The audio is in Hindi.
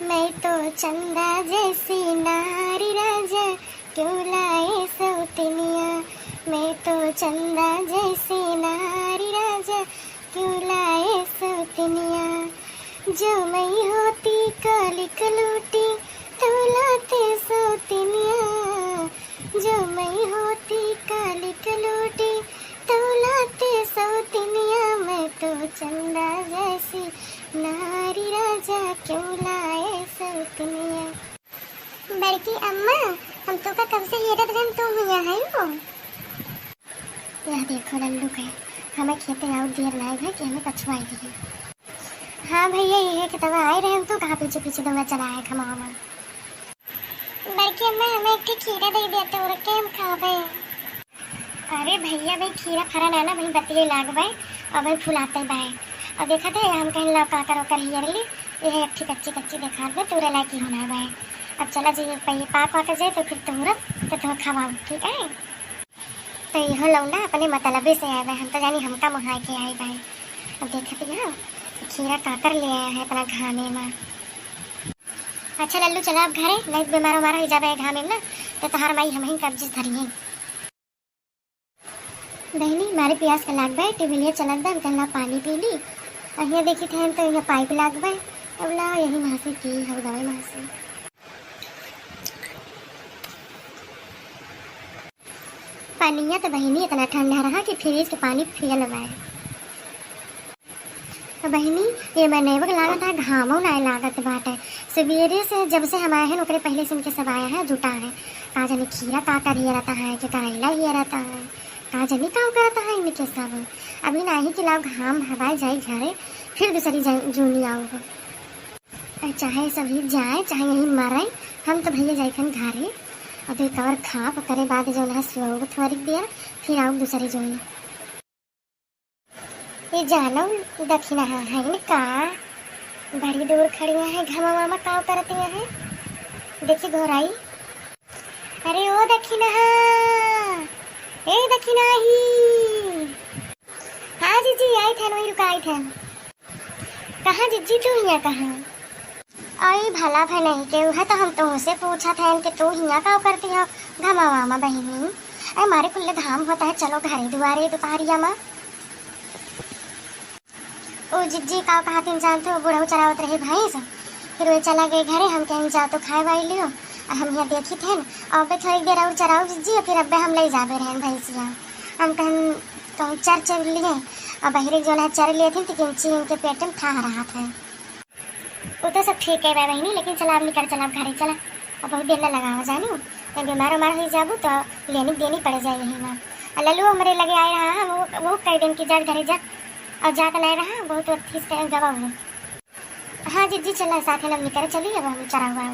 मैं तो चंदा जैसी नारी राजा क्यों लाए सौतनिया। मैं तो चंदा जैसी नारी राजा क्यों लाए सौतनिया। जो मैं होती काली कलूटी तो लाते सौतनिया। जो मैं होती काली कलूटी तो लाते सौतनिया। मैं तो चंदा जैसी नारी राजा क्यों लाए सौतनिया। बड़की अम्मा, हम तो का कब से हेरत रहन तुम यहाँ हो। यह देखो लल्लू के हमें खेते आउट देर लाए है कि हमें कछुआई दिए। हाँ भैया ये है कि तब आए रहे हम तो कहाँ पीछे पीछे दूंगा चला है खमावा। बड़की अम्मा हमें एक खीरा दे देते और के हम खावे। अरे भैया भाई खीरा फरा ना ना भाई बतिये लाग भाई और भाई फुलाते भाई और देखा था हम कहीं लौका करो कर हियर ली ये अच्छी कच्ची कच्ची देखा दे तुरे लायक ही होना है भाई। अब चला जी पहले पाक वाकर जाए तो फिर तुरंत तो तुम खवाओ ठीक है। तो यह लौंडा अपने मतलबे से आए भाई हम तो जानी हमका मुहाई के आए भाई। अब देखा तो यहाँ खीरा काकर ले आया है अपना घामे में। अच्छा लल्लू चला अब घरे नहीं बीमार उमार हो जाए घामे में ना तो तहार माई हम ही कब्ज धरिए। बहनी मारे प्यास का लाग भाई टेबलिया चलत बा गला पानी पी ली और यहाँ देखी थे तो यहाँ पाइप लाग भाई अब ला यही वहाँ से पी हम दवाई वहाँ से। पानिया तो बहनी इतना ठंडा रहा कि फ्रिज के पानी पिया लगाए। तो बहनी ये मैं नेवक लागत है घामो ना लागत बाटे सवेरे से जब से हम आए हैं नौकरी पहले से इनके सब आया है जुटा है कहा जाने खीरा का कर ही रहता है कि करेला ही रहता है कहा जाने काम करता है इनके सब। अभी ना ही कि लाओ घाम हवाए जाए घरे फिर दूसरी जूनी आओगे चाहे सभी जाए चाहे यहीं मरे हम तो भैया जाए घरे और एक और खा करे बाद जो है सोग थोड़ी देर फिर आओ दूसरी जोनी। ये जानो दक्षिणा है न का बड़ी दूर खड़ी है घमा मामा काव करती है देखी घोराई। अरे ओ दक्षिणा ए दक्षिणा ही। हाँ जीजी आई थे वही रुका आई थे। कहाँ जीजी तू यहाँ कहाँ आई भला भाई नहीं के है तो हम तुमसे पूछा था कि तू यहाँ का करती हो घमा मामा बहनी अरे मारे खुले धाम होता है चलो घरे दुआरे दोपहरिया माँ। ओ जिज्जी का कहा तीन जानते हो बुढ़ऊ चरावत रहे भाई सब फिर वे चला गए घरे हम कहीं जा तो खाए वाई लियो हम यहाँ देखी थे और अब थोड़ी देर और चराओ जिज्जी फिर अब हम ले जाबे रहे भैंसिया हम कहीं चर लिए और बहरे जो है चर लिए थे तो किंची उनके पेट में खा रहा था। वो तो सब ठीक है बहनी लेकिन चला अब निकल चला घरे चला अब बहुत देर न लगाओ जानो तो बीमार उमार हो जाबू तो लेनी देनी पड़ जाए यही माँ। लल्लू हमारे लगे आए रहा वो कई दिन की जा घरे जा और जाकर नहीं रहा बहुत अच्छी गवा हुआ। हाँ जीजी चला साथ में निकल चलिए अब हम चरा हुआ